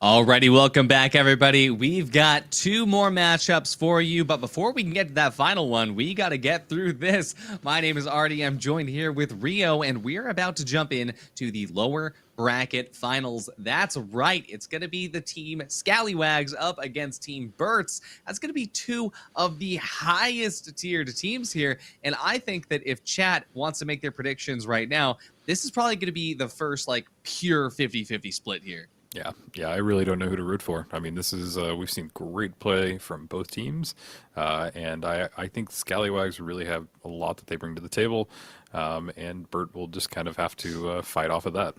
Alrighty, welcome back, everybody. We've got two more matchups for you, but before we can get to that final one, we got to get through this. My name is Artie. I'm joined here with Rio, and we're about to jump in to the lower bracket finals. That's right. It's going to be the team Scallywags up against Team BURTS. That's going to be two of the highest tiered teams here, and I think that if chat wants to make their predictions right now, this is probably going to be the first, pure 50-50 split here. Yeah, I really don't know who to root for. I mean, this is we've seen great play from both teams, and I think Scallywags really have a lot that they bring to the table, and Burt will just kind of have to fight off of that.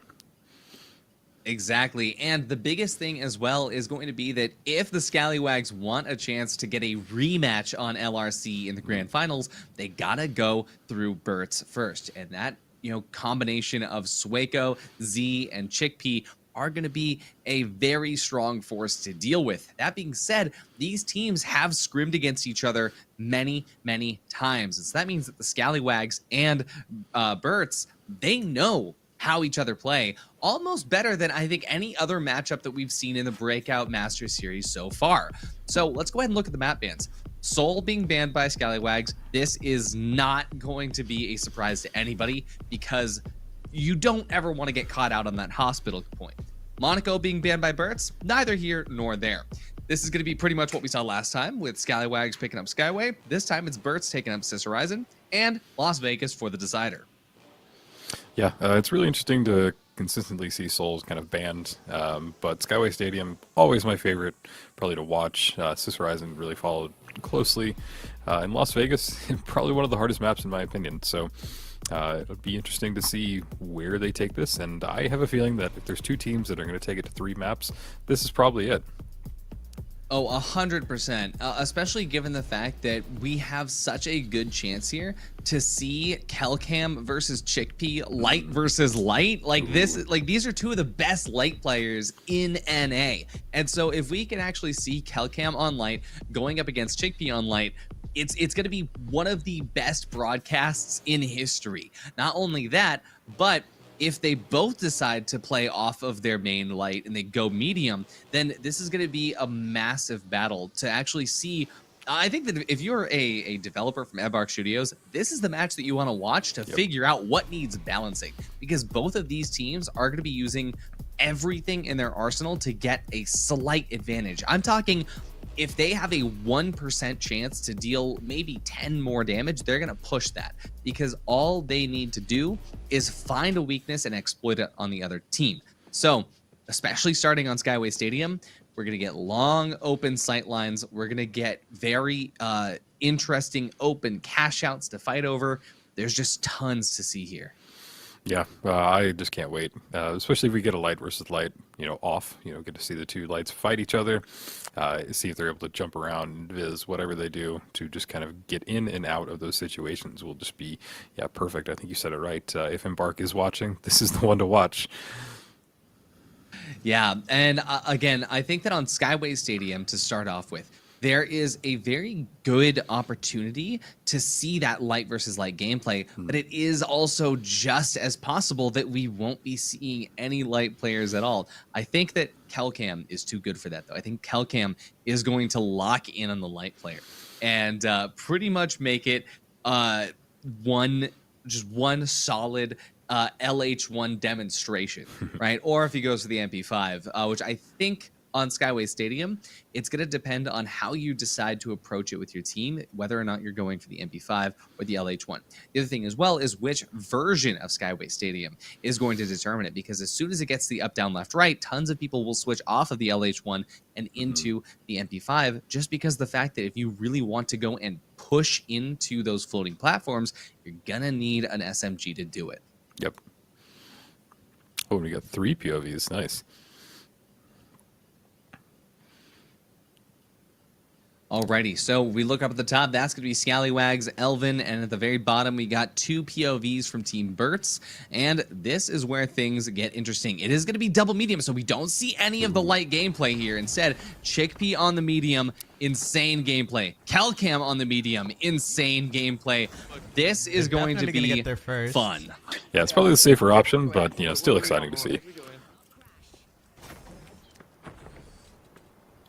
Exactly, and the biggest thing as well is going to be that if the Scallywags want a chance to get a rematch on LRC in the grand finals, they gotta go through BURTS first, and that combination of Sueco, Z, and Chickpea are going to be a very strong force to deal with. That being said, these teams have scrimmed against each other many, many times. And so that means that the Scallywags and BURTS, they know how each other play almost better than I think any other matchup that we've seen in the Breakout Master Series so far. So let's go ahead and look at the map bans. Seoul being banned by Scallywags, this is not going to be a surprise to anybody because you don't ever want to get caught out on that hospital point. Monaco being banned by BURTS, neither here nor there. This is going to be pretty much what we saw last time with Scallywags picking up Skyway. This time it's BURTS taking up Sys Horizon and Las Vegas for the decider. Yeah, it's really interesting to consistently see Seoul's kind of banned, but Skyway Stadium, always my favorite, probably to watch. Sys Horizon really followed closely. And Las Vegas, probably one of the hardest maps in my opinion. So it'll be interesting to see where they take this, and I have a feeling that if there's two teams that are going to take it to 3 maps, this is probably it. Oh, 100%, especially given the fact that we have such a good chance here to see Kelcam versus Chickpea, light versus light. These are two of the best light players in NA. And so if we can actually see Kelcam on light going up against Chickpea on light, it's going to be one of the best broadcasts in history. Not only that, but if they both decide to play off of their main light and they go medium, then this is going to be a massive battle to actually see. I think that if you're a developer from Embark Studios, this is the match that you want to watch to figure out what needs balancing, because both of these teams are going to be using everything in their arsenal to get a slight advantage. I'm talking, if they have a 1% chance to deal maybe 10 more damage, they're going to push that, because all they need to do is find a weakness and exploit it on the other team. So, especially starting on Skyway Stadium, we're going to get long open sight lines. We're going to get very interesting open cash outs to fight over. There's just tons to see here. Yeah, I just can't wait, especially if we get a light versus light, off, get to see the two lights fight each other, see if they're able to jump around, viz, whatever they do to just kind of get in and out of those situations will just be, perfect. I think you said it right. If Embark is watching, this is the one to watch. Yeah, and again, I think that on Skyway Stadium, to start off with, there is a very good opportunity to see that light versus light gameplay, but it is also just as possible that we won't be seeing any light players at all. I think that Kelcam is too good for that, though. I think Kelcam is going to lock in on the light player and pretty much make it one solid LH1 demonstration, right? Or if he goes to the MP5, which I think on Skyway Stadium, it's going to depend on how you decide to approach it with your team, whether or not you're going for the MP5 or the LH1. The other thing as well is which version of Skyway Stadium is going to determine it, because as soon as it gets the up, down, left, right, tons of people will switch off of the LH1 and into the MP5, just because the fact that if you really want to go and push into those floating platforms, you're going to need an SMG to do it. Yep. Oh, we got 3 POVs. Nice. Alrighty, so we look up at the top, that's going to be Scallywags, Elvin, and at the very bottom we got 2 POVs from Team BURTS, and this is where things get interesting. It is going to be double medium, so we don't see any of the light gameplay here. Instead, Chickpea on the medium, insane gameplay. Kelcam on the medium, insane gameplay. This is going to be fun. Yeah, it's probably the safer option, but still exciting to see.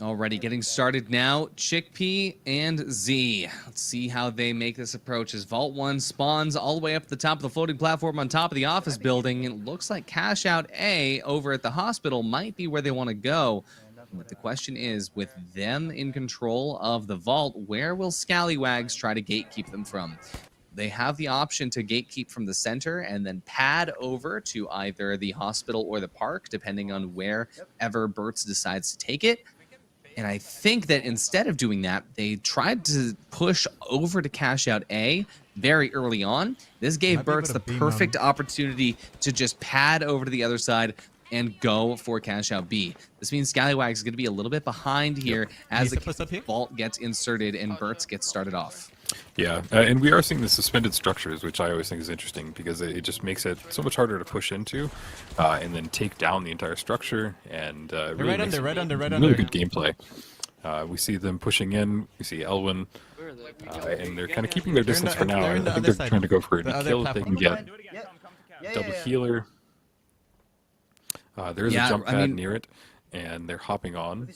Already getting started now. Chickpea and Z. Let's see how they make this approach as Vault 1 spawns all the way up at the top of the floating platform on top of the office building. It looks like Cash Out A over at the hospital might be where they want to go. But the question is, with them in control of the vault, where will Scallywags try to gatekeep them from? They have the option to gatekeep from the center and then pad over to either the hospital or the park, depending on wherever BURTS decides to take it. And I think that instead of doing that, they tried to push over to Cash Out A very early on. This gave BURTS the perfect opportunity to just pad over to the other side and go for Cash Out B. This means Scallywags is going to be a little bit behind here as the vault gets inserted and BURTS gets started off. Yeah, and we are seeing the suspended structures, which I always think is interesting because it just makes it so much harder to push into and then take down the entire structure. And really right under. Really good gameplay. We see them pushing in. We see Elwin, and they're kind of keeping their distance for now. I think they're trying to go for a kill if they can get. Double healer. There's a jump pad near it, and they're hopping on.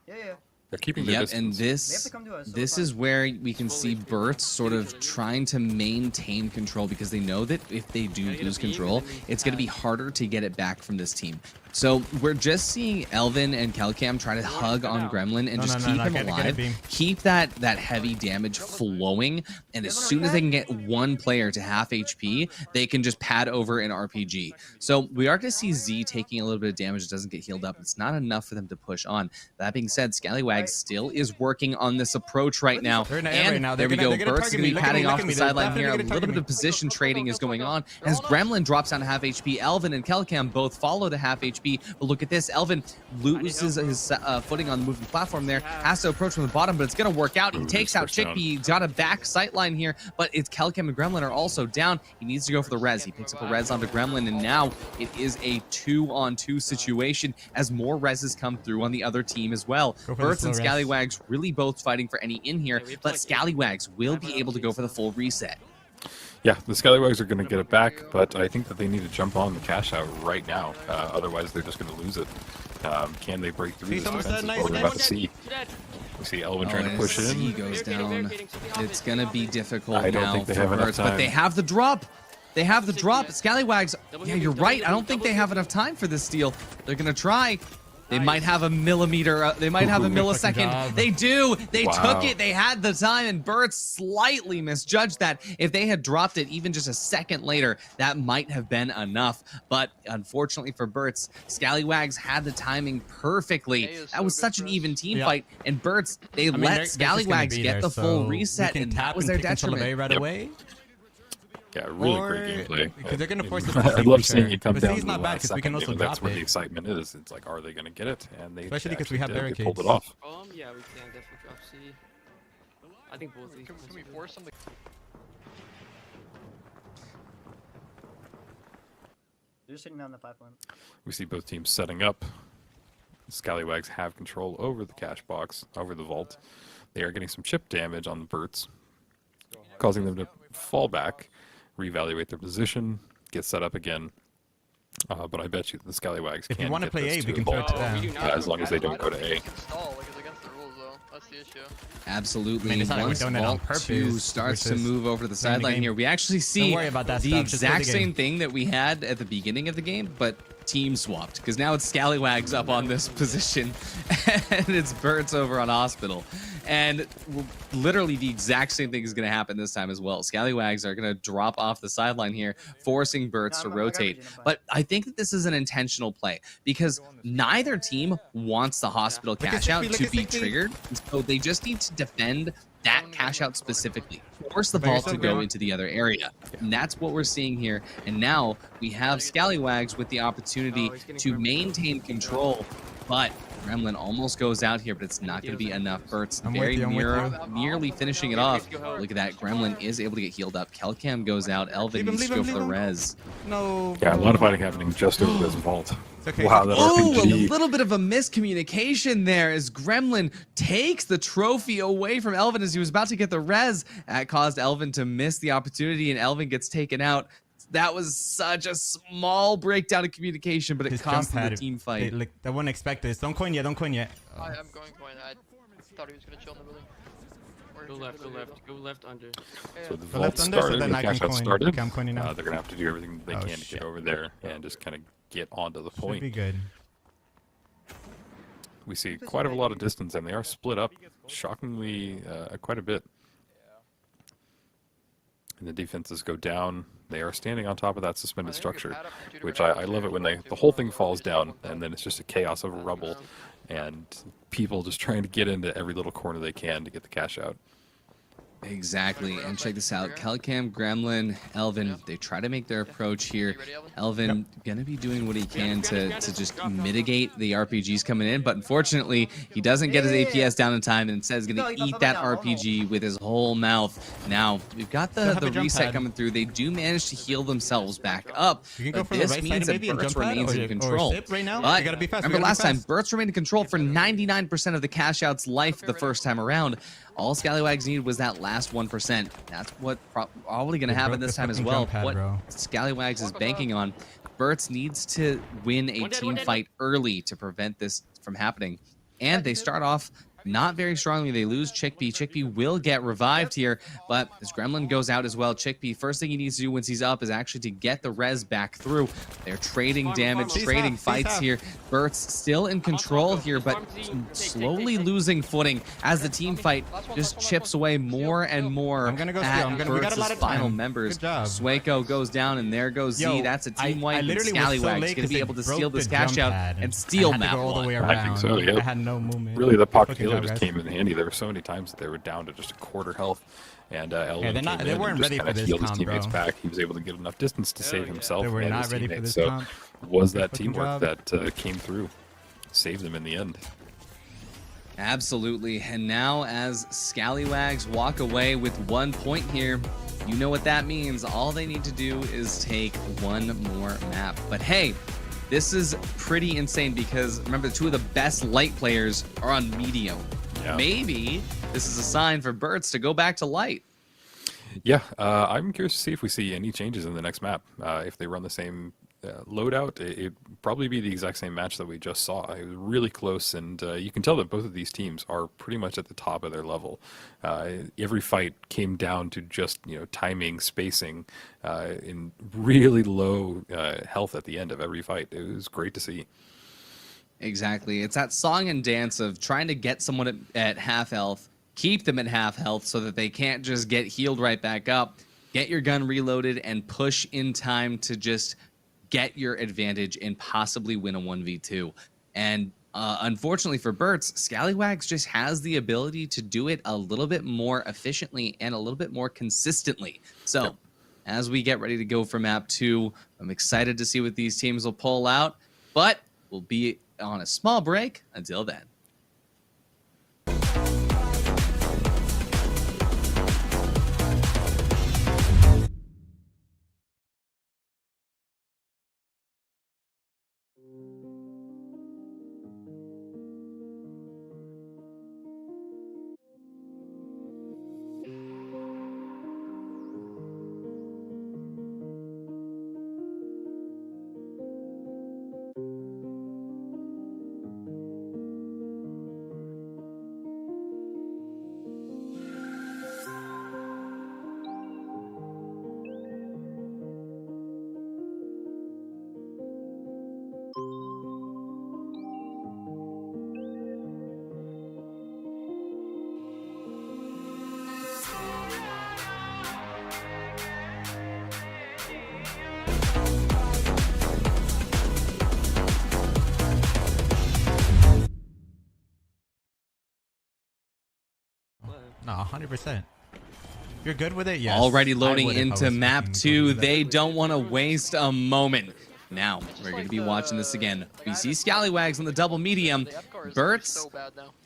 They're keeping their distance. And this is where we can see BURTS sort of trying to maintain control because they know that if they do lose control, it's going to be harder to get it back from this team. So we're just seeing Elvin and Kelcam try to hug on Gremlin and just keep him alive, keep that heavy damage flowing, and as soon as they can get one player to half HP, they can just pad over an RPG. So we are going to see Z taking a little bit of damage. It doesn't get healed up. It's not enough for them to push on. That being said, Scallywags still is working on this approach right now. And there we go. BURTS is going to be padding off the sideline here. A little bit of position trading is going on. As Gremlin drops down to half HP, Elvin and Kelcam both follow to half HP. But look at this. Elvin loses his footing on the moving platform there. Has to approach from the bottom, but it's going to work out. He takes out Chickpea. He's got a back sight line here, but it's Kelcam and Gremlin are also down. He needs to go for the res. He picks up a res onto Gremlin, and now it is a 2-on-2 situation as more reses come through on the other team as well. BURTS and Scallywags really both fighting for any in here, but Scallywags will be able to go for the full reset. Yeah, the Scallywags are going to get it back, but I think that they need to jump on the Cash Out right now. Otherwise, they're just going to lose it. Can they break through this defense? Is what we're about to see. We see Elwin trying to push in. He goes down. It's going to be difficult I don't now think they for have enough BURTS, time. but they have the drop. They have the drop. Scallywags, yeah, you're right. I don't think they have enough time for this steal. They're going to try. They might have a millimeter. They might have a millisecond. They do. They took it. They had the time, and BURTS slightly misjudged that. If they had dropped it even just a second later, that might have been enough. But unfortunately for BURTS, Scallywags had the timing perfectly. That was such an even team fight, and BURTS, they let Scallywags get the full reset, and that was their detriment. Right away. Yeah, really great gameplay. Because they're gonna force I'd love seeing it come down to the not bad last because we second. can also drop That's where it. the excitement is. It's like, are they going to get it? And they Especially because we have actually barricades. pulled it off. Yeah, we can definitely drop C. I think both of these. Can we force something? They're just sitting down the platform. We see both teams setting up. Scallywags have control over the cash box, over the vault. They are getting some chip damage on the BURTS, causing them to fall back, reevaluate their position, get set up again. But I bet you the Scallywags if can you want to get play this A, to we the can throw vault. it to them. As long as they don't go to A. That's the issue. Absolutely. I mean, it's not like we're Once doing it on Vault purpose, 2 starts we're to just move over to the playing the sideline game. here, we actually see worry about that the stuff, just play the exact game. same thing that we had at the beginning of the game, but team swapped, because now it's Scallywags up on this position, and it's BURTS over on Hospital. And literally the exact same thing is going to happen this time as well. Scallywags are going to drop off the sideline here, forcing BURTS to rotate. But I think that this is an intentional play, because neither team wants the Hospital cash out to be triggered, so they just need to defend that cash out specifically, force the ball to go into the other area. And that's what we're seeing here. And now we have Scallywags with the opportunity to maintain control, but Gremlin almost goes out here, but it's not going to be enough. BURTS very nearly finishing it off. Look at that. Gremlin is able to get healed up. Kelcam goes out. Elvin needs to go for the res. No. Yeah, a lot of fighting happening just over this vault. Okay. Wow, that Oh, RPG. a little bit of a miscommunication there as Gremlin takes the trophy away from Elvin as he was about to get the res. That caused Elvin to miss the opportunity, and Elvin gets taken out. That was such a small breakdown of communication, but it His cost jump them the pad, team fight. They wouldn't expect this. Don't coin yet. Don't coin yet. I am going point. I thought he was gonna chill in the building. Go left, go left under. So the Go vault left under, so started, then the I can cash out coin. started. Okay, I'm coining now. They're going to have to do everything they Oh, can to shit. get over there and just kind of get onto the Should point. be good. We see quite a lot of distance, and they are split up shockingly quite a bit. And the defenses go down. They are standing on top of that suspended structure, which I love it when the whole thing falls down, and then it's just a chaos of rubble, and people just trying to get into every little corner they can to get the cash out. Exactly, and check this out. Kelcam, Gremlin, Elvin, they try to make their approach here. Elvin gonna be doing what he can to just mitigate the RPGs coming in, but unfortunately, he doesn't get his APS down in time, and instead is gonna eat that RPG with his whole mouth. Now, we've got the reset coming through. They do manage to heal themselves back up, You can go but from the this right means side that maybe and BURTS jump pad, remains in or control. sip right now. But You gotta be fast. remember last time, BURTS remained in control for 99% of the cash out's life the first time around. All Scallywags needed was that last 1%. That's what probably going to happen this time as well. What Scallywags is banking on. BURTS needs to win a team fight early to prevent this from happening. And they start off not very strongly. They lose Chickpea. Chickpea will get revived here, but as Gremlin goes out as well, Chickpea, first thing he needs to do once he's up is actually to get the res back through. They're trading damage, trading fights here. BURTS still in control here, but slowly losing footing as the team fight just chips away more and more I'm gonna go at steal. We got a lot BURTS' of final time. members. Good job. Sueco goes down, and there goes Z. That's a team wipe, and literally was so Scallywags late going to be 'cause able to they steal broke this the cash jump out pad, and steal I had to map go all the way one. I think around. so, yeah. I had no movement. Really, the pocket Fucking healer job, just guys. came in handy. There were so many times that they were down to just a quarter health, and Elvin they're not- came they in weren't and just ready kind for of this healed his comp, teammates bro. back. He was able to get enough distance to save himself They were and not his ready for teammates. this So comp. was Good that fucking teamwork job. that came through, saved them in the end. Absolutely. And now as Scallywags walk away with 1 point here, you know what that means. All they need to do is take one more map. But hey, this is pretty insane because remember, two of the best light players are on medium. Yeah. Maybe this is a sign for BURTS to go back to light. Yeah, I'm curious to see if we see any changes in the next map. If they run the same loadout, it'd probably be the exact same match that we just saw. It was really close, and you can tell that both of these teams are pretty much at the top of their level. Every fight came down to just timing, spacing, in really low health at the end of every fight. It was great to see. Exactly. It's that song and dance of trying to get someone at half health, keep them at half health so that they can't just get healed right back up, get your gun reloaded, and push in time to just get your advantage and possibly win a 1v2. And unfortunately for BURTS, Scallywags just has the ability to do it a little bit more efficiently and a little bit more consistently. So as we get ready to go for map 2, I'm excited to see what these teams will pull out, but we'll be on a small break until then. No, 100%. You're good with it? Yes. Already I loading would if I into was map fucking 2. good with They it. don't want to waste a moment. Now, we're going to be watching this again. We see Scallywags on the double medium. BURTS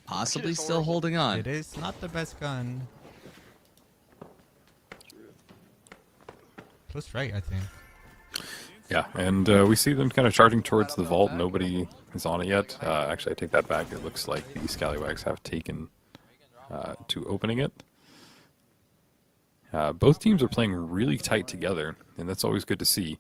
possibly still holding on. It is not the best gun. Close right, I think. Yeah, and we see them kind of charging towards the vault. Nobody is on it yet. Actually, I take that back. It looks like the Scallywags have taken to opening it. Both teams are playing really tight together, and that's always good to see.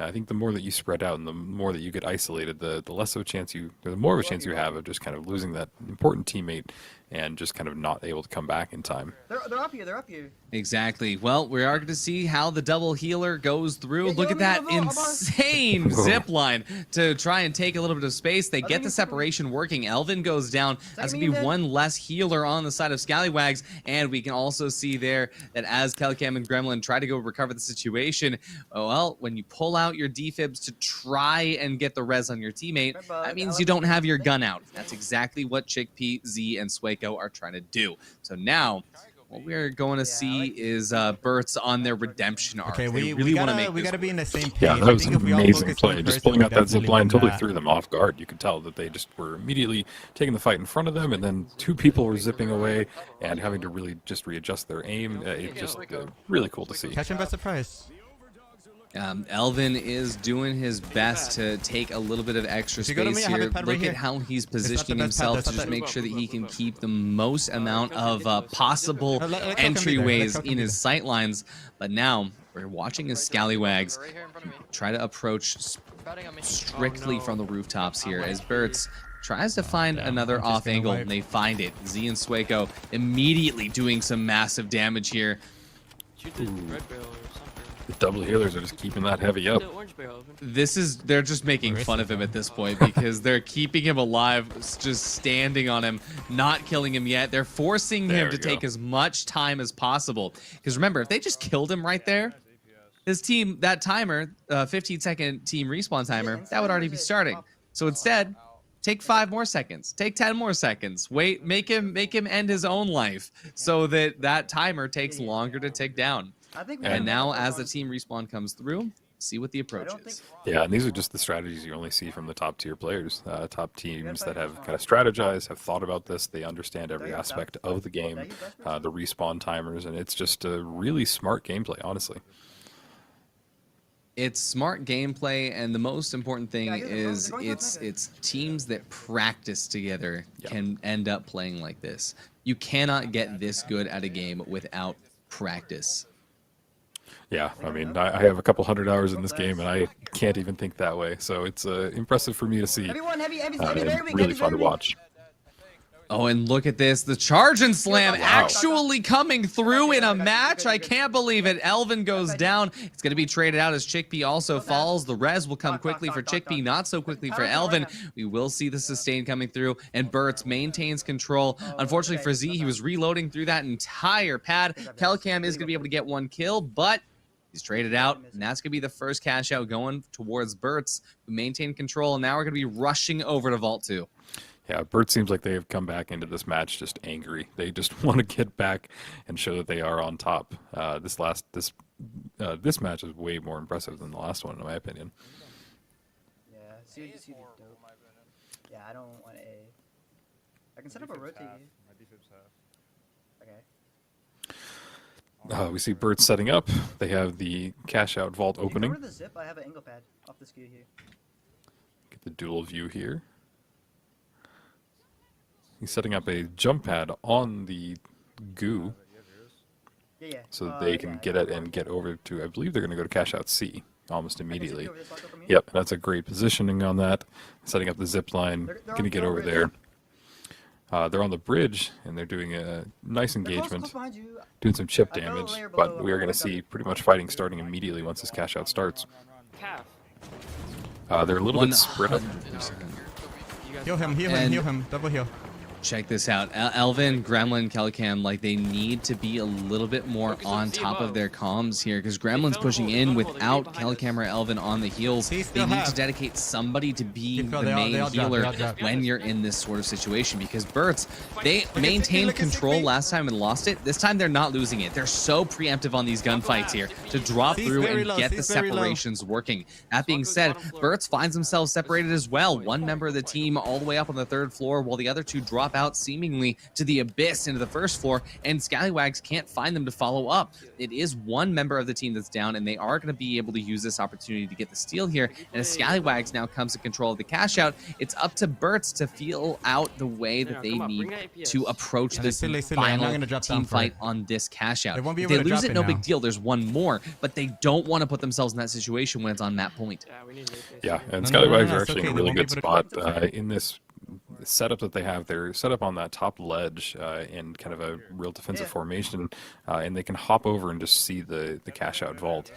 I think the more that you spread out and the more that you get isolated, the less of a chance the more of a chance you have of just kind of losing that important teammate and just kind of not able to come back in time. They're up here. They're up here. Exactly. Well, we are going to see how the double healer goes through. Yeah, Look at that I'm on. insane zip line to try and take a little bit of space. They get the separation working. Elvin goes down. That's going to be one less healer on the side of Scallywags. And we can also see there that as Kelcam and Gremlin try to go recover the situation, well, when you pull out your defibs to try and get the res on your teammate, that means you don't have your gun out. That's exactly what Chickpea, Z, and Swayco are trying to do. So now what we're going to see is BURTS on their redemption arc. Okay, we really want to make we gotta be in the same page. Yeah, that was I an think if we all amazing focus play. one Just person, pulling we out that zip definitely line win totally that. threw them off guard. You could tell that they just were immediately taking the fight in front of them, and then two people were zipping away and having to really just readjust their aim. It's just really cool to see. Catch him by surprise. Elvin is doing his best to take a little bit of extra If you go to space me, I have here. a pad Look right here. at how he's not the positioning best pad, himself that's to not just that- make sure that he can keep the most amount of possible Let Kelcam be there. Let entryways Kelcam in be his sight lines. But now we're watching as Scallywags Right here in front of me. try to approach Batting on me. strictly from the rooftops here as BURTS tries to find another I'm just off gonna angle, wipe. and they find it. Z and Swayco immediately doing some massive damage here. Shoot the red barrel or something. The double healers are just keeping that heavy up. The orange barrel. They're just making Where is fun he of him from? at this point because they're keeping him alive, just standing on him, not killing him yet. They're forcing There him we to go. take as much time as possible. Because remember, if they just killed him right there, his team, that timer, 15-second team respawn timer, that would already be starting. So instead, take 5 more seconds, take 10 more seconds, wait, make him end his own life so that timer takes longer to tick down. I think we And have now, enough as the on- team respawn comes through, see what the approach don't is. Yeah, and these are just the strategies you only see from the top tier players, top teams that have kind of strategized, have thought about this, they understand every aspect of the game, the respawn timers, and it's just a really smart gameplay, honestly. It's smart gameplay, and the most important thing Yeah, I get it, bro. is They're going to it's teams that practice together Yeah. can end up playing like this. You cannot get this good at a game without practice. Yeah, I mean, I have a couple 100 hours in this game, and I can't even think that way, so it's impressive for me to see, Everyone, heavy, and very weak, really heavy, fun to very weak. watch. Oh, and look at this. The charge and slam Wow. actually coming through in a match. I can't believe it. Elvin goes down. It's going to be traded out as Chickpea also falls. The res will come quickly for Chickpea, not so quickly for Elvin. We will see the sustain coming through, and BURTS maintains control. Unfortunately for Z, he was reloading through that entire pad. Kelcam is going to be able to get one kill, but he's traded out, and that's going to be the first cash out going towards BURTS, who maintain control, and now we're going to be rushing over to Vault 2. Yeah, BURTS seems like they have come back into this match just angry. They just want to get back and show that they are on top. This match is way more impressive than the last one, in my opinion. Yeah, see the dope. Yeah, I don't want a. I can set up a rotate. Okay. We see BURTS setting up. They have the cash out vault If you opening. go to the zip, I have an angle pad off the skew here. Get the dual view here. He's setting up a jump pad on the goo Yeah. so that they can get it and get over to, I believe they're going to go to cash out C almost immediately. Over this, lock up from here. Yep, that's a great positioning on that. Setting up the zip line, They're going to on- get they're over on there. bridge. They're on the bridge, and they're doing a nice They're close engagement, behind you. doing some chip I fell a damage, layer but below, we are going to I went see up. pretty much fighting starting immediately once this cash out starts. Calf. They're a little bit spread up. 100%. You guys Heal him, And- heal him. Double heal. Check this out. Elvin, Gremlin, Kelcam, like they need to be a little bit more Focus on on Z top of above. their comms here because Gremlin's pushing in without Kelcam or Elvin on the heels. He They still need have- to dedicate somebody to be He the fell, they all main dropped, healer they all dropped. when you're in this sort of situation because BURTS, they at maintained look at control Chickpea. last time and lost it. This time they're not losing it. They're so preemptive on these gunfights here to drop He's through very and low, get the he's very low. separations working. That being said, BURTS finds themselves separated as well. One member of the team all the way up on the 3rd floor while the other two drop drop out seemingly to the abyss into the first floor, and Scallywags can't find them to follow up. It is one member of the team that's down, and they are going to be able to use this opportunity to get the steal here. And as Scallywags now comes to control of the cash out, it's up to BURTS to feel out the way that they need to approach this final team fight on this cash out. If they lose it, no big deal. There's one more, but they don't want to put themselves in that situation when it's on that point. Yeah, and Scallywags are actually in a really good spot in this setup that they have. They're set up on that top ledge in kind of a real defensive formation, and they can hop over and just see the cash out vault.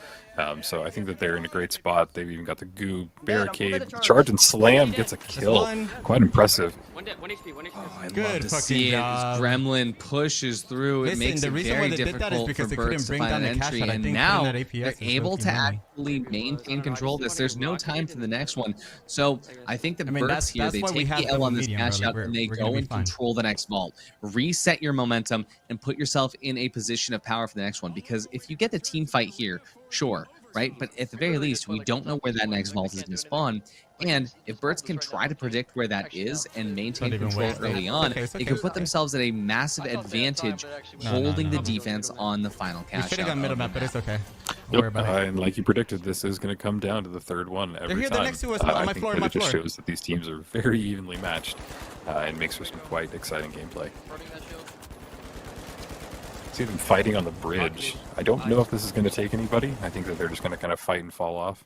So I think that they're in a great spot. They've even got the goo barricade. Charge and slam gets a kill. Quite impressive. One HP, one HP. Oh, I love to see it. Gremlin pushes through. It makes it very difficult for BURTS to find an entry, and now they're able to actually maintain control of this. There's no time for the next one. So I think that BURTS here, they take the L on this cash out, and they go and control the next vault. Reset your momentum and put yourself in a position of power for the next one, because if you get the team fight here, sure, right? But at the very least, we don't know where that next vault is going to spawn. And if BURTS can try to predict where that is and maintain control early on, they can put themselves at a massive advantage holding the defense on the final cash out. Should have got middle map, but it's okay. Yep. And like you predicted, this is going to come down to the third one every time. Next to us, on my floor, it just shows that these teams are very evenly matched and makes for some quite exciting gameplay. See them fighting on the bridge. I don't know if this is going to take anybody. I think that they're just going to kind of fight and fall off.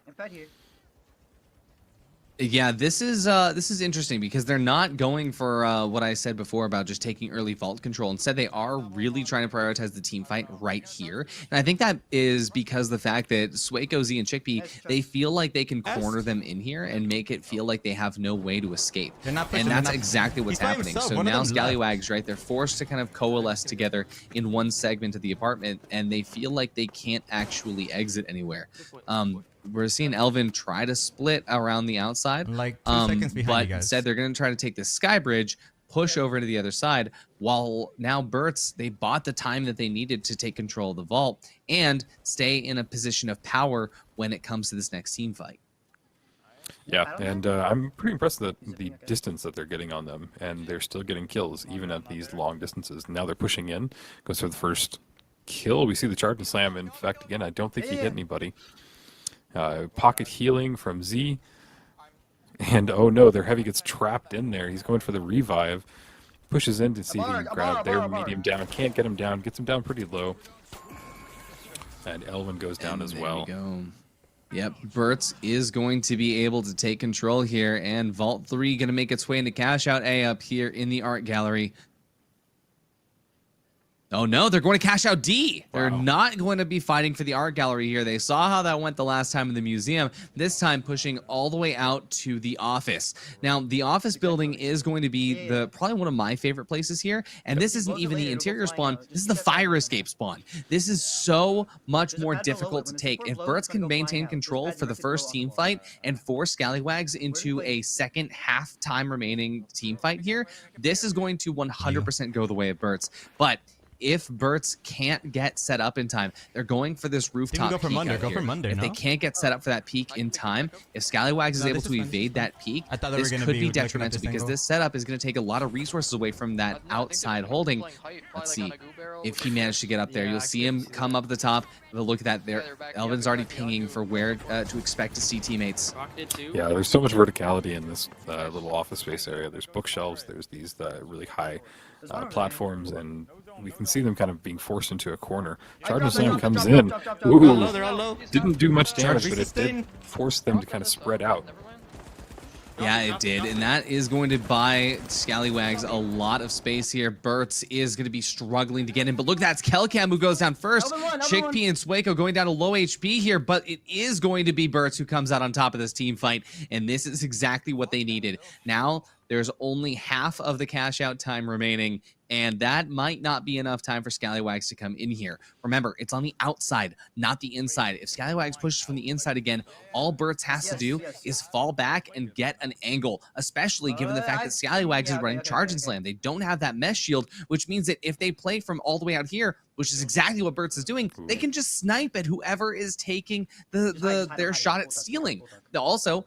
Yeah, this is interesting because they're not going for what I said before about just taking early vault control. Instead, they are really trying to prioritize the team fight right here. And I think that is because the fact that Swaco, Z, and Chickpea, they feel like they can corner them in here and make it feel like they have no way to escape. And that's exactly what's happening. So now Scallywags, right, they're forced to kind of coalesce together in one segment of the apartment, and they feel like they can't actually exit anywhere. We're seeing Elvin try to split around the outside, like 2 seconds behind but you guys. instead they're going to try to take the sky bridge, push over to the other side, while now BURTS, they bought the time that they needed to take control of the vault and stay in a position of power when it comes to this next team fight. Yeah, and I'm pretty impressed that the distance that they're getting on them, and they're still getting kills even at these long distances. Now they're pushing in, goes for the first kill. We see the charge and slam. In fact, again, I don't think he hit anybody. Pocket healing from Z. And oh no, their heavy gets trapped in there. He's going for the revive. Pushes in to see if he can grab their medium down. Can't get him down. Gets him down pretty low. And Elvin goes down as well. There we go. Yep, BURTS is going to be able to take control here. And Vault 3 going to make its way into Cash Out A up here in the art gallery. Oh no, they're going to Cash Out D. They're not going to be fighting for the art gallery here. They saw how that went the last time in the museum, this time pushing all the way out to the office. Now, the office building is going to be probably one of my favorite places here, and this isn't even the interior spawn, this is the fire escape spawn. This is so much more difficult to take. If BURTS can maintain control for the first team fight and force Scallywags into a second half time remaining team fight here, this is going to 100% go the way of BURTS. But if BURTS can't get set up in time, they're going for this rooftop peek out here. If they can't get set up for that peek in time, if Scallywags is able to evade that peek, this could be detrimental because this setup is going to take a lot of resources away from that outside holding. Let's see if he managed to get up there. You'll see him come up the top. But look at that there. Elvin's already pinging for where to expect to see teammates. Yeah, there's so much verticality in this little office space area. There's bookshelves. There's these really high platforms, and we can see them kind of being forced into a corner. Charge and Slam comes in. Ooh, didn't do much damage, but it did force them to kind of spread out. Yeah, it did, and that is going to buy Scallywags a lot of space here. BURTS is going to be struggling to get in, but look, that's Kelcam who goes down first. Chickpea and Swaco going down to low HP here, but it is going to be BURTS who comes out on top of this team fight, and this is exactly what they needed. Now, there's only half of the cash out time remaining, and that might not be enough time for Scallywags to come in here. Remember, it's on the outside, not the inside. If Scallywags pushes from the inside again, all BURTS has to do is fall back and get an angle, especially given the fact that Scallywags is running Charge and Slam. They don't have that mesh shield, which means that if they play from all the way out here, which is exactly what BURTS is doing, they can just snipe at whoever is taking their shot at stealing. Also,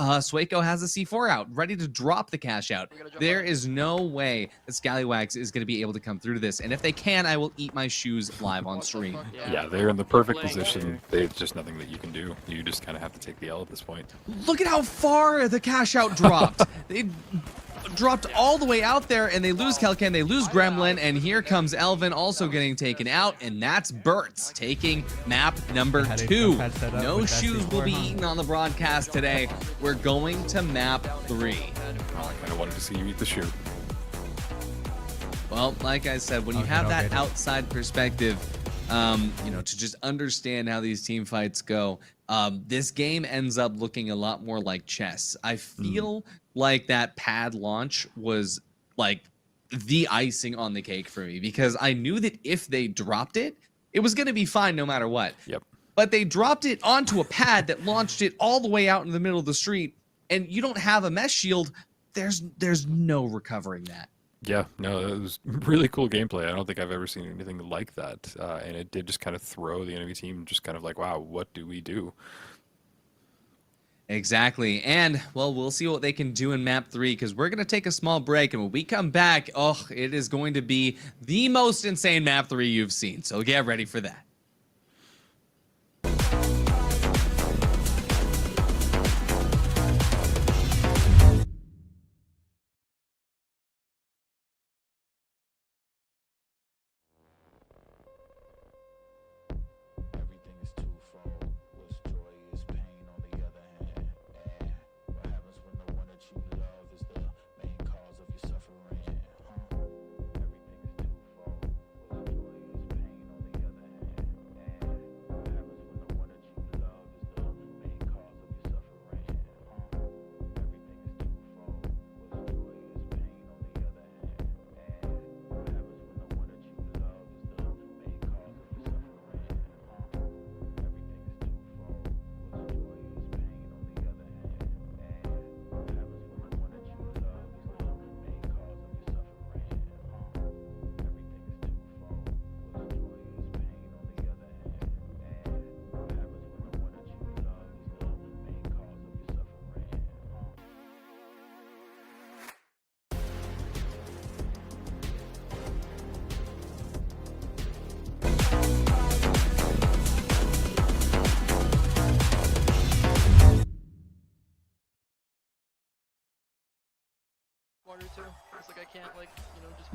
Sueco has a C4 out, ready to drop the cash out. There is no way that Scallywags is going to be able to come through to this. And if they can, I will eat my shoes live on stream. Yeah, they're in the perfect position. There's just nothing that you can do. You just kind of have to take the L at this point. Look at how far the cash out dropped. They dropped all the way out there, and they lose Kelkan, they lose Gremlin, and here comes Elvin also getting taken out, and that's BURTS taking map number 2. No shoes will be eaten on the broadcast today. We're going to map 3. Oh, I kind of wanted to see you eat the shoe. Well, like I said, when you have that outside perspective, you know, to just understand how these team fights go, this game ends up looking a lot more like chess. I feel like that pad launch was like the icing on the cake for me, because I knew that if they dropped it, it was going to be fine no matter what. Yep. But they dropped it onto a pad that launched it all the way out in the middle of the street, and you don't have a mesh shield. There's no recovering that. Yeah, no, it was really cool gameplay. I don't think I've ever seen anything like that. And it did just kind of throw the enemy team just kind of like, wow, what do we do? Exactly. And, well, we'll see what they can do in map 3, because we're going to take a small break. And when we come back, oh, it is going to be the most insane map 3 you've seen. So get ready for that.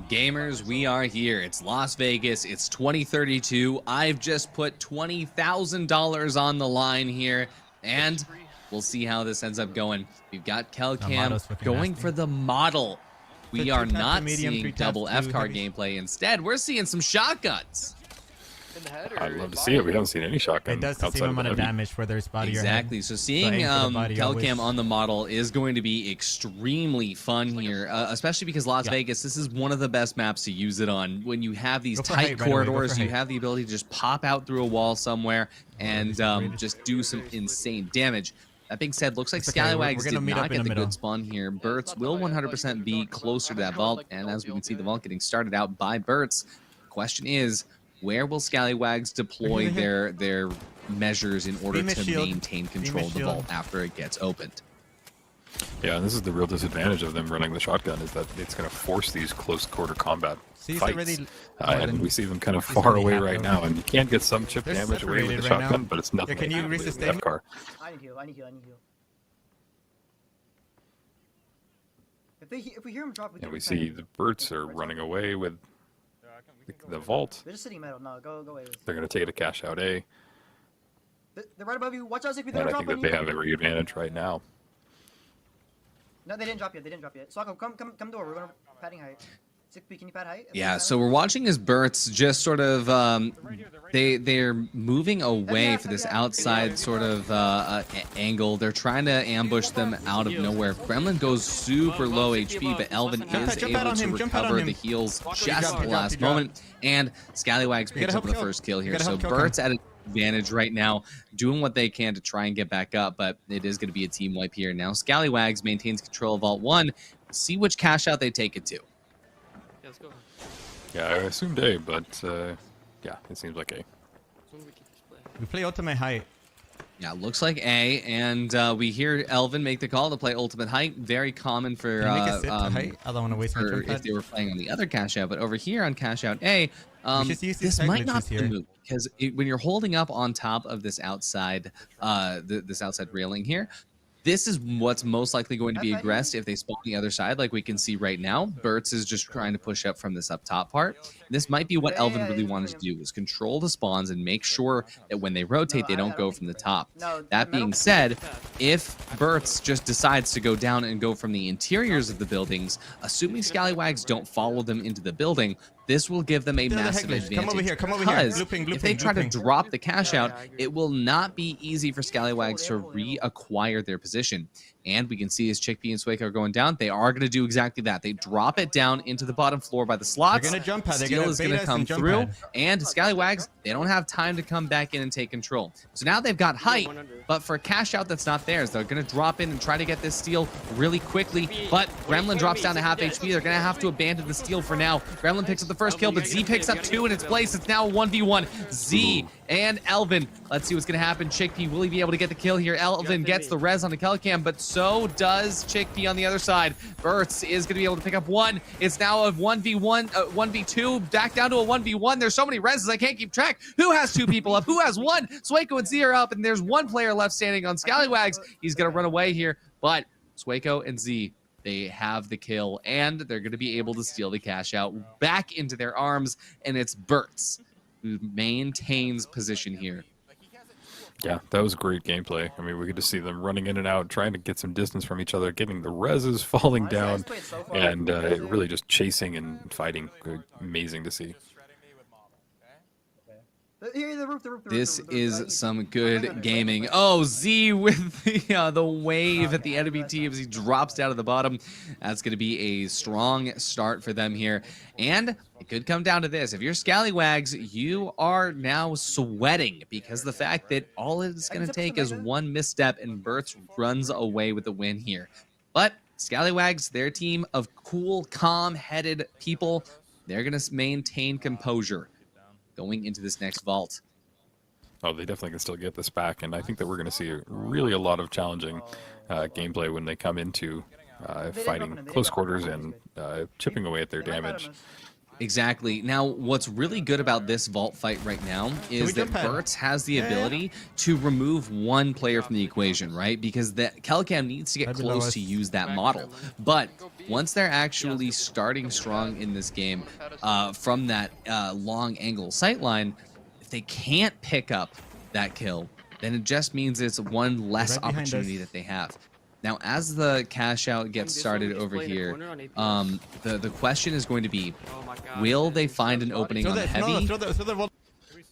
Gamers, we are here. It's Las Vegas. It's 2032. I've just put $20,000 on the line here, and we'll see how this ends up going. We've got Kelcam going for the model. We are not seeing double F-car gameplay. Instead, we're seeing some shotguns. I'd love to see it. We haven't seen any shotgun. It does the same amount of damage whether it's body or head. Exactly. So seeing Kelcam on the model is going to be extremely fun here, especially because Las Vegas, this is one of the best maps to use it on. When you have these tight corridors, you have the ability to just pop out through a wall somewhere and just do some insane damage. That being said, looks like Scallywags did not get the good spawn here. BURTS will 100% be closer to that vault, and as we can see, the vault getting started out by BURTS. The question is, where will Scallywags deploy their measures in order to maintain control of the vault after it gets opened? Yeah, and this is the real disadvantage of them running the shotgun, is that it's going to force these close quarter combat fights. And we see them kind of far away right now, and you can get some chip damage away with the shotgun, but it's nothing. Can you resist the F-car. I need heal. If we hear him drop, we see the BURTS are running away with the vault. They're just sitting metal. No, go away. They're going to take a cash out A. They're right above you. Watch out, Zigbee. And I think that they have every advantage right now. No, they didn't drop yet. So come door. We're going to padding height. Zigbee, can you pad height? Yeah, so we're watching as BURTS just sort of they're moving away for this outside sort of angle. They're trying to ambush them out of nowhere. Gremlin goes super low HP, but Elvin is able to recover the heals just at the last moment, and Scallywags picks up the first kill here. So BURTS at an advantage right now, doing what they can to try and get back up, but it is going to be a team wipe here. Now Scallywags maintains control of Vault 1. See which cash out they take it to. Let's go. Yeah, I assumed A, but yeah, it seems like A. We play ultimate height. Yeah, looks like A, and we hear Elvin make the call to play Ultimate Height. Very common for Can you make a sit to height? I don't want to waste my jump if pad. they were playing on the other cash out, but over here on cash out A, We should use these this tag might not glitches be the here. move because when you're holding up on top of this outside, this outside railing here. This is what's most likely going to be aggressed if they spawn the other side, like we can see right now. BURTS is just trying to push up from this up top part. This might be what Elvin really wanted to do, is control the spawns and make sure that when they rotate, they don't go from the top. That being said, if BURTS just decides to go down and go from the interiors of the buildings, assuming Scallywags don't follow them into the building, this will give them a massive advantage. Come over here, come over because here. Looping, if they try to looping. drop the cash out, it will not be easy for Scallywags to reacquire their position. And we can see as Chickpea and Swake are going down, they are going to do exactly that. They drop it down into the bottom floor by the slots. They're going to jump pad. They're Steel going is to going to come through, and Scallywags, they don't have time to come back in and take control. So now they've got height, but for a cash out that's not theirs, they're going to drop in and try to get this steal really quickly, but Gremlin drops down to half HP. They're going to have to abandon the steal for now. Gremlin picks up the first kill, but Z picks up 2 in its place. It's now a 1v1. Z and Elvin. Let's see what's going to happen. Chickpea, will he be able to get the kill here? Elvin gets the res on the Kelcam, but so does Chickpea on the other side. BURTS is going to be able to pick up 1. It's now a 1v1, 1v2, back down to a 1v1. There's so many reses, I can't keep track. Who has 2 people up? Who has 1? Swaco and Z are up, and there's 1 player left standing on Scallywags. He's going to run away here, but Swaco and Z, they have the kill, and they're going to be able to steal the cash out back into their arms, and it's BURTS who maintains position here. Yeah, that was great gameplay. I mean, we could just see them running in and out, trying to get some distance from each other, getting the reses falling down, and really just chasing and fighting. Amazing to see. This is some good gaming. Oh, Z with the wave at the enemy team as he drops down to the bottom. That's going to be a strong start for them here. And it could come down to this. If you're Scallywags, you are now sweating because the fact that all it's going to take is 1 misstep and BURTS runs away with the win here. But Scallywags, their team of cool, calm-headed people, they're going to maintain composure going into this next vault. Oh, they definitely can still get this back, and I think that we're going to see really a lot of challenging gameplay when they come into fighting close quarters and chipping away at their damage. Exactly. Now, what's really good about this vault fight right now is that BURTS has the ability to remove 1 player from the equation, right? Because the Kelcam needs to get close to use that model. But once they're actually starting strong in this game from that long angle sightline, if they can't pick up that kill, then it just means it's 1 less opportunity that they have. Now, as the cash out gets started over here, the question is going to be, will they find an opening on the heavy?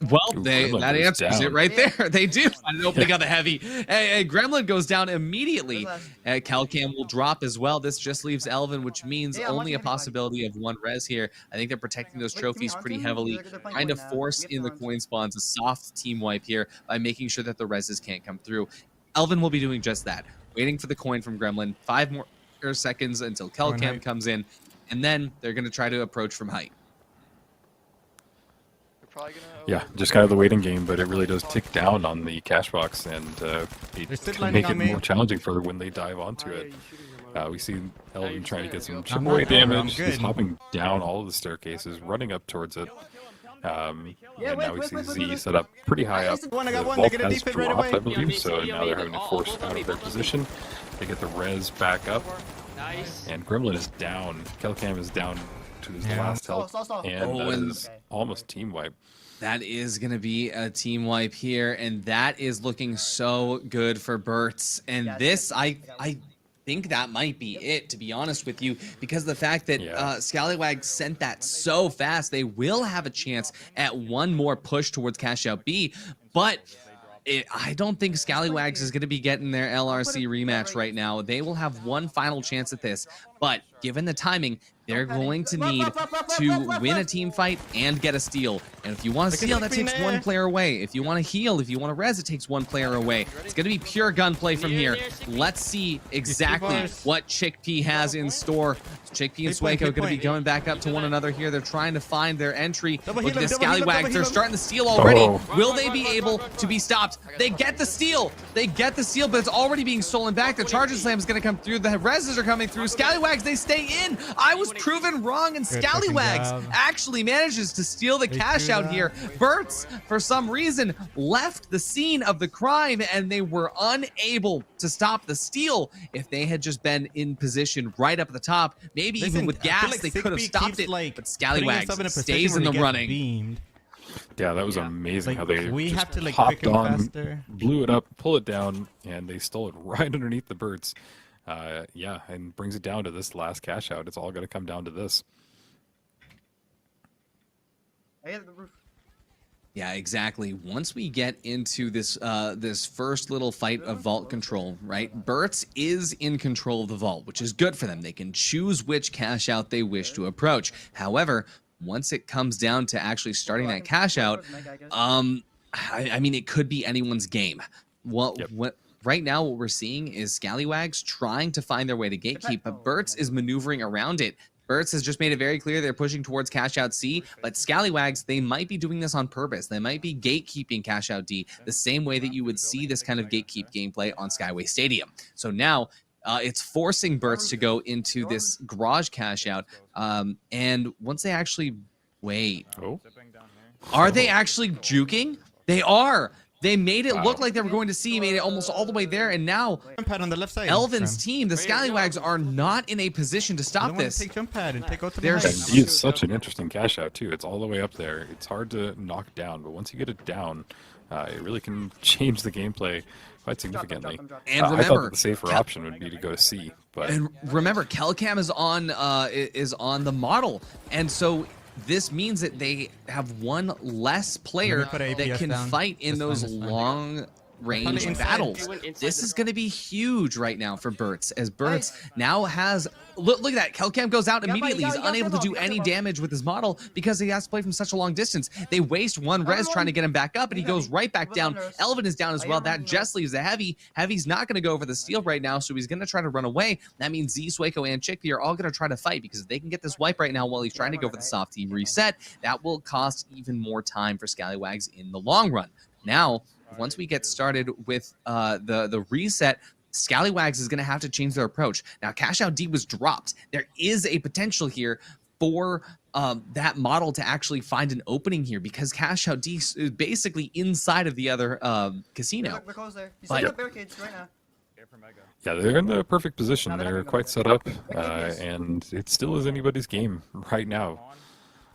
Well, that answers it right there. They do find an opening on the heavy. Gremlin goes down immediately. Kelcam will drop as well. This just leaves Elvin, which means only a possibility of 1 res here. I think they're protecting those trophies pretty heavily, trying to force in the coin spawns, a soft team wipe here by making sure that the reses can't come through. Elvin will be doing just that, waiting for the coin from Gremlin. 5 more seconds until Kelcam comes in, and then they're going to try to approach from height. Yeah, just kind of the waiting game, but it really does tick down on the cash box and make it more challenging for when they dive onto it. We see Elvin trying to get some chip away damage. He's hopping down all of the staircases, running up towards it. And now we see Z set up pretty high up. The vault has dropped, I believe, so now they're having to force out of their position. They get the res back up, and Gremlin is down. Kelcam is down to his last health, and that is almost team wipe. That is going to be a team wipe here, and that is looking so good for BURTS. And this, I think that might be it, to be honest with you, because the fact that Scallywags sent that so fast, they will have a chance at 1 more push towards cash out B, but I don't think Scallywags is going to be getting their LRC rematch right now. They will have 1 final chance at this, but But given the timing, they're going to need to win a team fight and get a steal. And if you want to steal, that takes one player away. If you want to heal, if you want to res, it takes one player away. It's going to be pure gunplay from here. Let's see exactly what Chickpea has in store. Chickpea and Swaco going to be going back up to one another here. They're trying to find their entry. Look at the Scallywags. They're starting to steal already. Will they be able to be stopped? They get the steal. They get the steal, but it's already being stolen back. The Charger Slam is going to come through. The reses are coming through. Scallywags, they stay in. I was proven wrong, and Scallywags actually manages to steal the cash out here. BURTS, for some reason, left the scene of the crime, and they were unable to stop the steal. If they had just been in position right up at the top, maybe even with gas, they could have stopped it. But Scallywags stays in the running. Yeah, that was amazing how they have to hopped on, blew it up, pull it down, and they stole it right underneath the BURTS. Yeah, and brings it down to this last cash out. It's all going to come down to this. I hit the roof. Yeah, exactly. Once we get into this this first little fight of vault control, right? BURTS is in control of the vault, which is good for them. They can choose which cash out they wish to approach. However, once it comes down to actually starting that cash out, I mean, it could be anyone's game. Right now, what we're seeing is Scallywags trying to find their way to gatekeep, but BURTS is maneuvering around it. BURTS has just made it very clear they're pushing towards cash out C, but Scallywags, they might be doing this on purpose. They might be gatekeeping cash out D the same way that you would see this kind of gatekeep gameplay on Skyway Stadium. So now it's forcing BURTS to go into this garage cash out. And once they actually are they actually juking? They are. They made it look like they were going to C, made it almost all the way there, and now on the left side. Elvin's team, the Scallywags, are not in a position to stop this. Take jump pad and take out the D is such an interesting cash out too. It's all the way up there. It's hard to knock down, but once you get it down, it really can change the gameplay quite significantly. And remember, I thought that the safer option would be to go to C, but remember, Kelcam is on the model, and so this means that they have one less player that can fight in those long range battles. This is going to be huge right now for BURTS, as BURTS now has look at that. Kelcam goes out immediately. He's unable to do any damage with his model because he has to play from such a long distance. They waste one res trying to get him back up, and he goes right back down. Elvin is down as well. That just leaves a heavy. Heavy's not going to go for the steal right now, so he's going to try to run away. That means Z, Swaco, and Chickpea are all going to try to fight, because if they can get this wipe right now while he's trying to go for the soft team reset, that will cost even more time for Scallywags in the long run. Now, once we get started with the reset, Scallywags is going to have to change their approach. Now, cash out D was dropped. There is a potential here for that model to actually find an opening here, because cash out D is basically inside of the other casino. They're close there. You see the barricades right now. Yeah, they're in the perfect position. They're quite set up, and it still is anybody's game right now.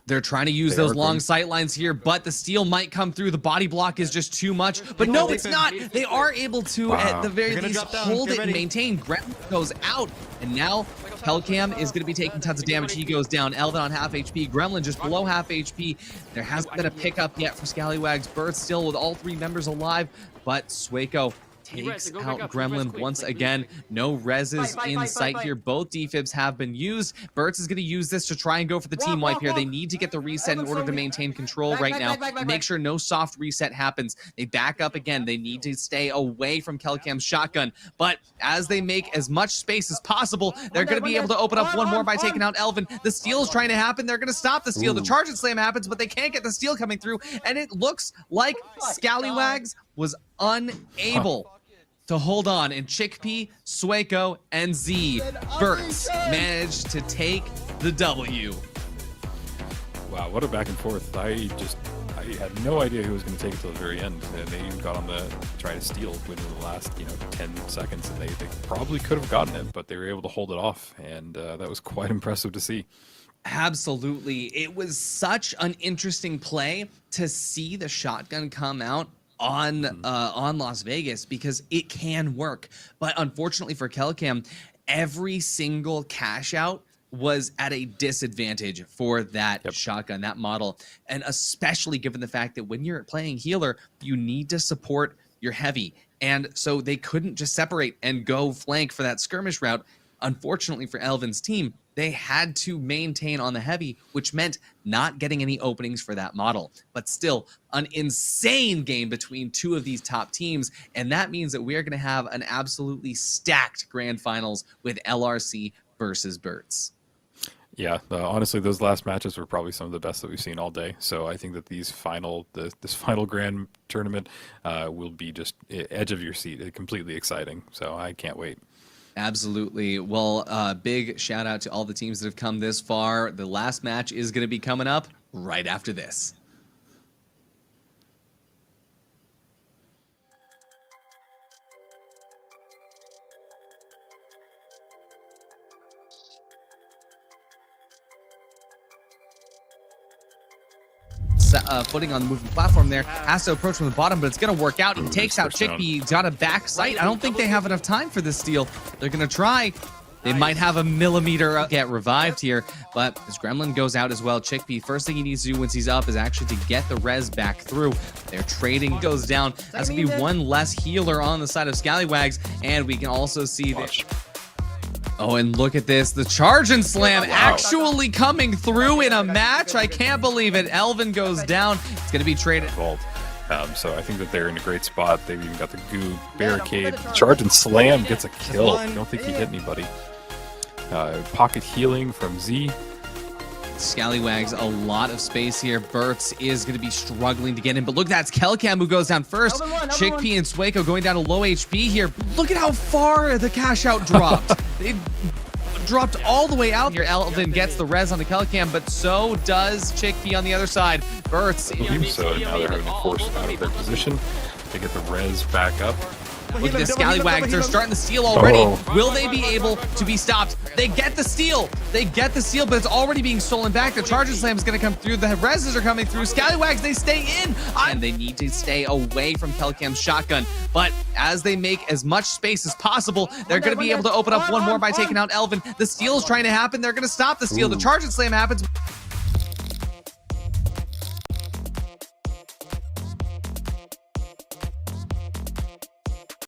They're trying to use those long sight lines here, but the steal might come through. The body block is just too much. But no, it's not. They are able to, at the very least, hold it and maintain. Gremlin goes out, and now Kelcam is going to be taking tons of damage. He goes down. Elvin on half HP. Gremlin just below half HP. There hasn't been a pickup yet for Scallywags. BURTS still with all three members alive, but Swaco takes out Gremlin once again. No reses in sight here. Both defibs have been used. BURTS is going to use this to try and go for the team wipe here. They need to get the reset in order to maintain control right now. Make sure no soft reset happens. They back up again. They need to stay away from Kelcam's shotgun. But as they make as much space as possible, they're going to be able to open up one more by taking out Elvin. The steal is trying to happen. They're going to stop the steal. The charge and slam happens, but they can't get the steal coming through. And it looks like Scallywags was unable to hold on, and Chickpea, Swaco, and Z, BURTS managed to take the W. Wow, what a back and forth. I had no idea who was going to take it till the very end, and they even got on the try to steal within the last 10 seconds, and they probably could have gotten it, but they were able to hold it off, and that was quite impressive to see. Absolutely. It was such an interesting play to see the shotgun come out on Las Vegas, because it can work. But unfortunately for Kelcam, every single cash out was at a disadvantage for that shotgun, that model. And especially given the fact that when you're playing healer, you need to support your heavy. And so they couldn't just separate and go flank for that skirmish route. Unfortunately for Elvin's team, they had to maintain on the heavy, which meant not getting any openings for that model. But still, an insane game between two of these top teams, and that means that we are going to have an absolutely stacked grand finals with LRC versus BURTS. Yeah, honestly, those last matches were probably some of the best that we've seen all day. So I think that this final grand tournament will be just edge of your seat, completely exciting. So I can't wait. Absolutely. Well, big shout out to all the teams that have come this far. The last match is going to be coming up right after this. Footing on the moving platform there, has to approach from the bottom, but it's going to work out. He takes out Chickpea. He's got a back sight. I don't think they have enough time for this steal. They're going to try. They might have a millimeter get revived here, but this Gremlin goes out as well. Chickpea, first thing he needs to do once he's up is actually to get the res back through. Their trading goes down. That's going to be one less healer on the side of Scallywags, and we can also see that. Oh, and look at this. The charge and slam actually coming through in a match. I can't believe it. Elvin goes down. It's going to be traded. So I think that they're in a great spot. They've even got the goo barricade. Charge and slam gets a kill. I don't think he hit anybody. Pocket healing from Z. Scallywags, a lot of space here. BURTS is going to be struggling to get in, but look, that's Kelcam who goes down first. Chickpea and Swaco going down to low HP here. Look at how far the cash out dropped. It dropped all the way out here. Elvin gets the res on the Kelcam, but so does Chickpea on the other side. BURTS. So now they're having to force out of their position to get the res back up. Look at the Scallywags. They're starting to steal already. Will they be able to be stopped? They get the steal. They get the steal, but it's already being stolen back. The Charge and Slam is going to come through. The reses are coming through. Scallywags, they stay in. And they need to stay away from Kelcam's shotgun. But as they make as much space as possible, they're going to be able to open up one more by taking out Elvin. The steal is trying to happen. They're going to stop the steal. The Charge and Slam happens.